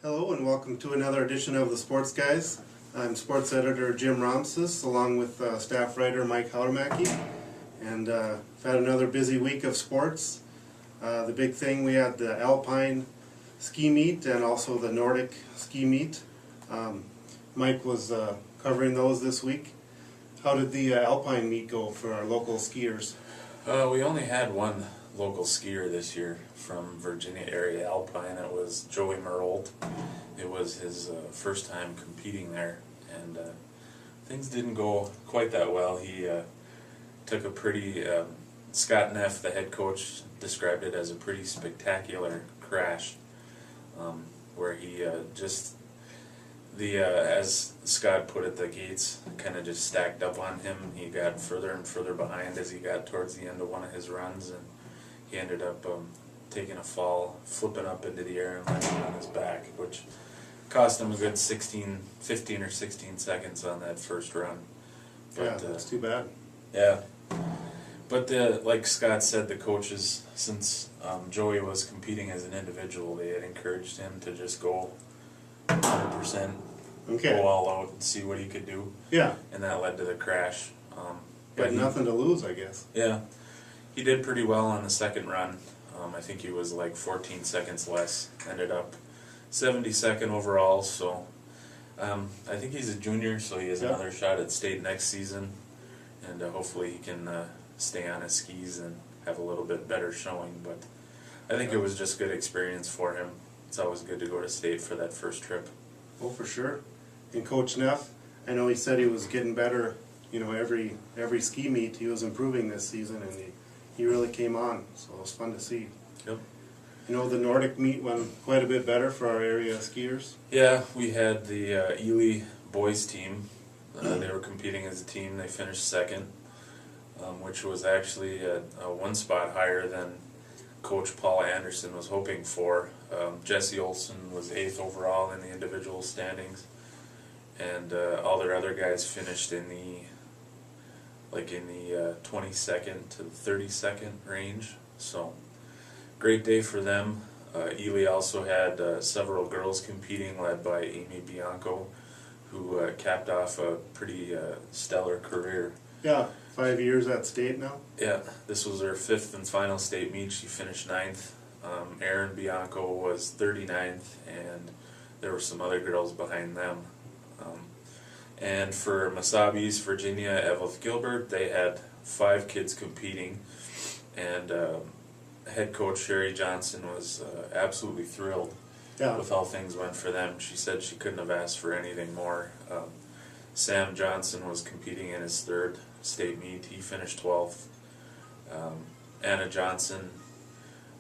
Hello and welcome to another edition of the Sports Guys. I'm sports editor Jim Romsis along with staff writer Mike Hautemaki, and I've had another busy week of sports. The big thing, we had the Alpine ski meet and also the Nordic ski meet. Mike was covering those this week. How did the Alpine meet go for our local skiers? We only had one local skier this year from Virginia area Alpine. It was Joey Merold. It was his first time competing there, and things didn't go quite that well. He took a pretty, Scott Neff, the head coach, described it as a pretty spectacular crash, where he as Scott put it, the gates kind of just stacked up on him. He got further and further behind as he got towards the end of one of his runs, and he ended up taking a fall, flipping up into the air and landing on his back, which cost him a good 15 or 16 seconds on that first run. But, yeah, that's too bad. Yeah. But like Scott said, the coaches, since Joey was competing as an individual, they had encouraged him to just go 100%, go all out and see what he could do. Yeah. And that led to the crash. But nothing to lose, I guess. Yeah. He did pretty well on the second run. I think he was like 14 seconds less. Ended up 72nd overall, so I think he's a junior, so he has another shot at state next season. And hopefully he can stay on his skis and have a little bit better showing. But I think it was just good experience for him. It's always good to go to state for that first trip. Oh, for sure. And Coach Neff, I know he said he was getting better, every ski meet he was improving this season, and he really came on, so it was fun to see. Yep. The Nordic meet went quite a bit better for our area skiers. Yeah, we had the Ely boys team. They were competing as a team. They finished second, which was actually one spot higher than Coach Paul Anderson was hoping for. Jesse Olson was 8th overall in the individual standings, and all their other guys finished in the 22nd to 32nd range. So great day for them. Ely also had several girls competing, led by Amy Bianco, who capped off a pretty stellar career. Yeah, 5 years at state now. Yeah, this was her 5th and final state meet. She finished 9th. Erin Bianco was 39th, and there were some other girls behind them. And for Mesabi's Virginia Evelyn Gilbert, they had 5 kids competing, and head coach Sherry Johnson was absolutely thrilled with how things went for them. She said she couldn't have asked for anything more. Sam Johnson was competing in his 3rd state meet. He finished 12th. Anna Johnson,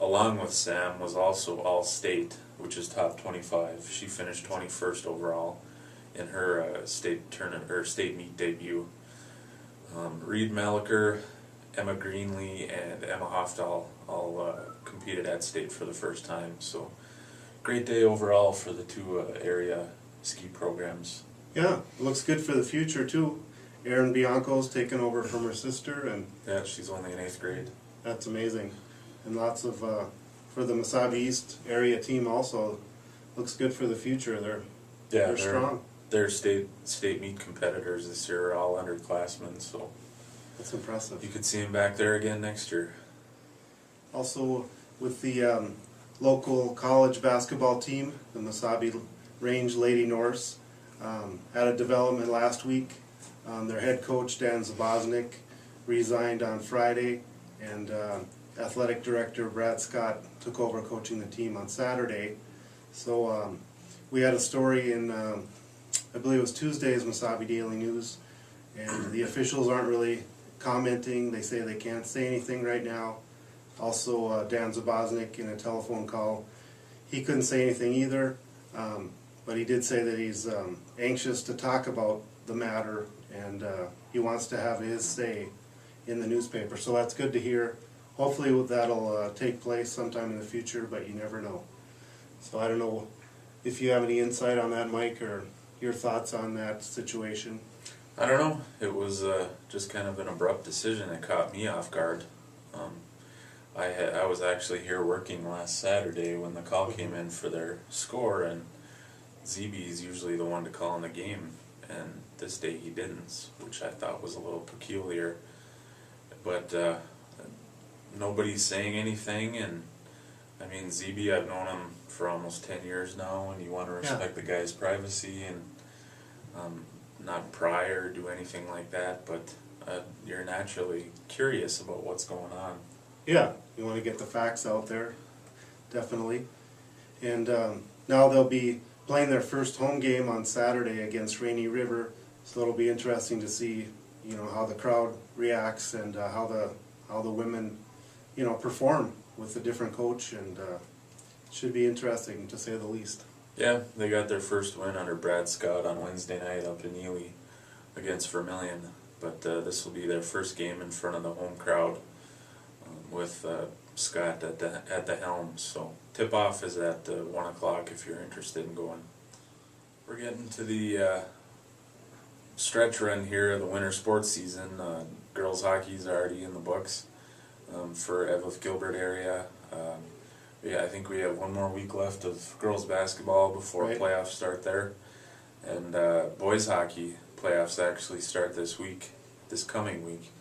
along with Sam, was also all-state, which is top 25. She finished 21st overall in her state meet debut. Reed Maliker, Emma Greenlee, and Emma Hofdahl all competed at state for the first time. So great day overall for the 2 area ski programs. Yeah, it looks good for the future too. Erin Bianco's taken over from her sister, and yeah, she's only in 8th grade. That's amazing. And lots of for the Mesabi East area team also looks good for the future. They're strong. Their state meet competitors this year are all underclassmen, so that's impressive. You could see them back there again next year. Also, with the local college basketball team, the Mesabi Range Lady Norse, had a development last week. Their head coach, Dan Zaboznik, resigned on Friday, and athletic director Brad Scott took over coaching the team on Saturday. So we had a story in, I believe it was Tuesday's Mesabi Daily News, and the officials aren't really commenting. They say they can't say anything right now. Also, Dan Zaboznik, in a telephone call, he couldn't say anything either, but he did say that he's anxious to talk about the matter, and he wants to have his say in the newspaper. So that's good to hear. Hopefully that'll take place sometime in the future, but you never know. So I don't know if you have any insight on that, Mike, or your thoughts on that situation. I don't know. It was just kind of an abrupt decision that caught me off guard. I was actually here working last Saturday when the call came in for their score, and ZB is usually the one to call in the game, and this day he didn't, which I thought was a little peculiar. But nobody's saying anything, and I mean, ZB, I've known him for almost 10 years now, and you want to respect the guy's privacy and not pry or do anything like that, but you're naturally curious about what's going on. Yeah, you want to get the facts out there, definitely. And now they'll be playing their first home game on Saturday against Rainy River, so it'll be interesting to see, you know, how the crowd reacts and how the women, you know, perform with a different coach, and should be interesting to say the least. Yeah, they got their first win under Brad Scott on Wednesday night up in Ely against Vermilion, but this will be their first game in front of the home crowd with Scott at the helm. So tip-off is at 1 o'clock if you're interested in going. We're getting to the stretch run here of the winter sports season. Girls hockey is already in the books for Evelyn Gilbert area. Yeah, I think we have one more week left of girls basketball before playoffs start there, and boys hockey playoffs actually start this coming week.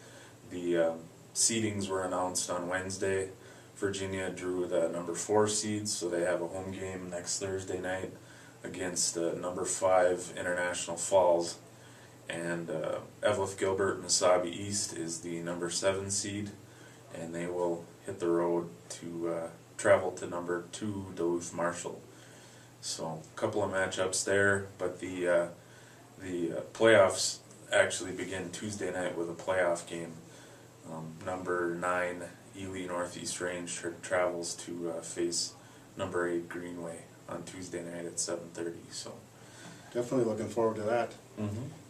The seedings were announced on Wednesday. Virginia drew the number 4 seeds, so they have a home game next Thursday night against number 5 International Falls, and Evelyn Gilbert Mesabi East is the number 7 seed, and they will hit the road to travel to number 2 Duluth Marshall. So a couple of matchups there, but the playoffs actually begin Tuesday night with a playoff game. Number 9 Ely Northeast Range travels to face number 8 Greenway on Tuesday night at 7:30. So Definitely looking forward to that.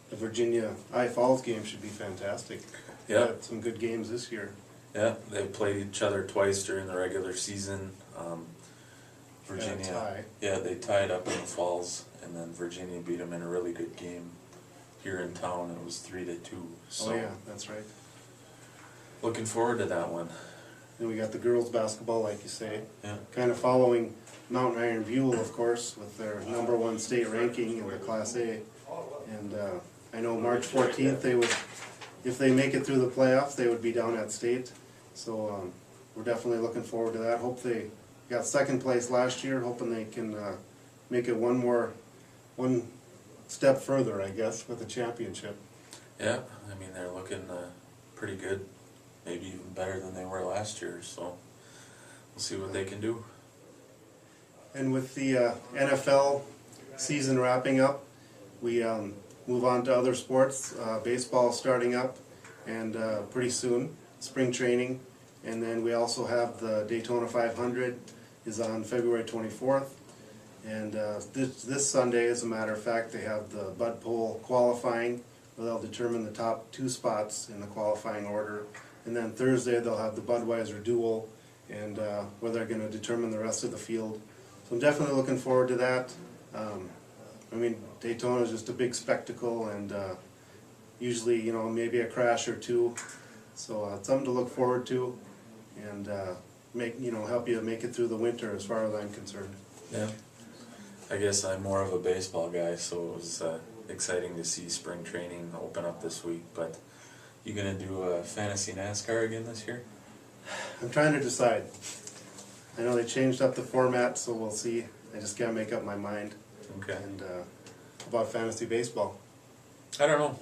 The Virginia I Falls game should be fantastic. Yeah, Had some good games this year. yeah, they played each other twice during the regular season. Virginia, they tied up in the Falls, and then Virginia beat them in a really good game here in town. It was 3-2. So Oh yeah, that's right. looking forward to that one. Then we got the girls basketball, like you say, Yeah, kind of following Mountain Iron Buell, of course, with their number 1 state ranking in the Class A. And I know March 14th they would, if they make it through the playoffs, they would be down at state. So we're definitely looking forward to that. Hope they got 2nd place last year, hoping they can make it one step further, I guess, with the championship. yeah. I mean, they're looking pretty good, maybe even better than they were last year. So we'll see what they can do. And with the NFL season wrapping up, we move on to other sports. Baseball starting up, and pretty soon, spring training. And then we also have the Daytona 500 is on February 24th. And this Sunday, as a matter of fact, they have the Bud Pole qualifying, where they'll determine the top 2 spots in the qualifying order. And then Thursday, they'll have the Budweiser Duel, and where they're going to determine the rest of the field. So I'm definitely looking forward to that. I mean, Daytona is just a big spectacle, and usually, you know, maybe a crash or 2. So it's something to look forward to, and help you make it through the winter as far as I'm concerned. Yeah. I guess I'm more of a baseball guy, so it was exciting to see spring training open up this week. But you gonna do fantasy NASCAR again this year? I'm trying to decide. I know they changed up the format, so we'll see. I just can't make up my mind. Okay. And about fantasy baseball. I don't know.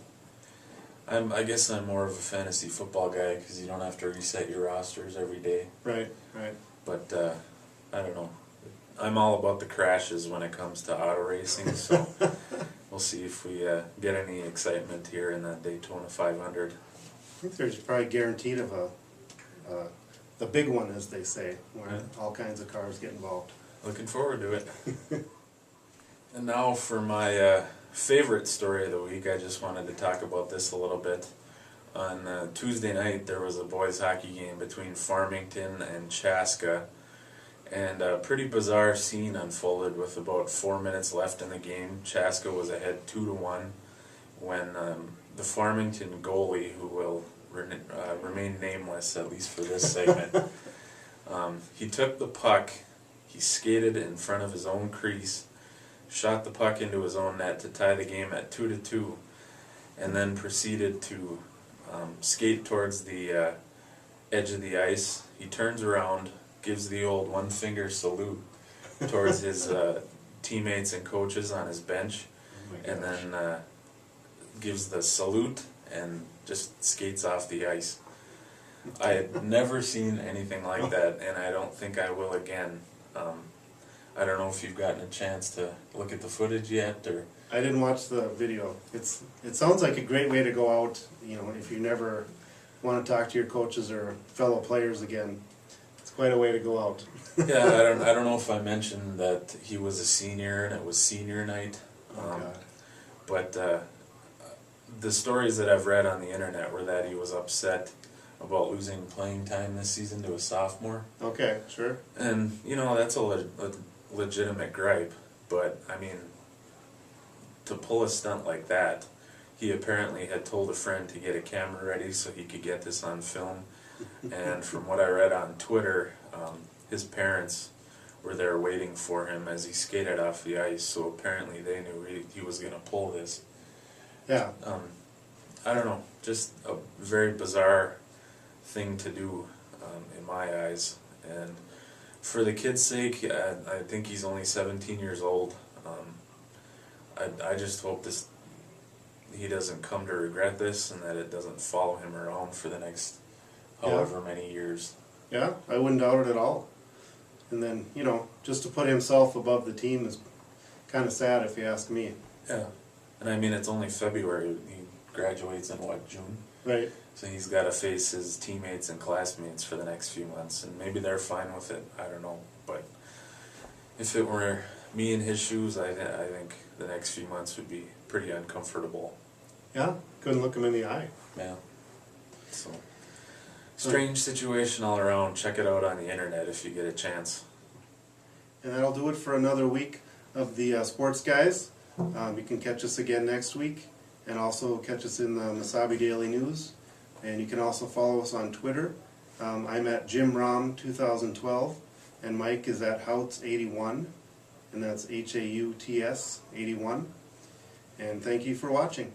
I guess I'm more of a fantasy football guy because you don't have to reset your rosters every day. Right, right. But I don't know. I'm all about the crashes when it comes to auto racing, so we'll see if we get any excitement here in that Daytona 500. I think there's probably guaranteed of the big one, as they say, where all kinds of cars get involved. Looking forward to it. And now for my favorite story of the week. I just wanted to talk about this a little bit. On Tuesday night, there was a boys hockey game between Farmington and Chaska, and a pretty bizarre scene unfolded with about 4 minutes left in the game. Chaska was ahead 2-1 when the Farmington goalie, who will remain nameless at least for this segment, he took the puck, he skated in front of his own crease, shot the puck into his own net to tie the game at 2-2, and then proceeded to skate towards the edge of the ice. He turns around, gives the old one-finger salute towards his teammates and coaches on his bench, and then gives the salute and just skates off the ice. I had never seen anything like that, and I don't think I will again. I don't know if you've gotten a chance to look at the footage yet, or... I didn't watch the video. It sounds like a great way to go out, you know, if you never want to talk to your coaches or fellow players again. It's quite a way to go out. Yeah, I don't know if I mentioned that he was a senior and it was senior night. But the stories that I've read on the internet were that he was upset about losing playing time this season to a sophomore. Okay, sure. And, you know, that's a legitimate gripe, but, I mean, to pull a stunt like that, he apparently had told a friend to get a camera ready so he could get this on film. And from what I read on Twitter, his parents were there waiting for him as he skated off the ice, so apparently they knew he was going to pull this. Yeah. I don't know, just a very bizarre thing to do in my eyes. And for the kid's sake, I think he's only 17 years old. I just hope he doesn't come to regret this, and that it doesn't follow him around for the next however many years. Yeah, I wouldn't doubt it at all. And then, you know, just to put himself above the team is kind of sad if you ask me. Yeah, and I mean, it's only February. He graduates in, what, June? Right. So he's got to face his teammates and classmates for the next few months, and maybe they're fine with it. I don't know, but if it were me in his shoes, I think the next few months would be pretty uncomfortable. Yeah, couldn't look him in the eye. Yeah. So, strange situation all around. Check it out on the internet if you get a chance. And that'll do it for another week of the Sports Guys. You can catch us again next week, and also catch us in the Mesabi Daily News. And you can also follow us on Twitter. I'm at JimRom2012, and Mike is at Houts81, and that's Hauts 81. And thank you for watching.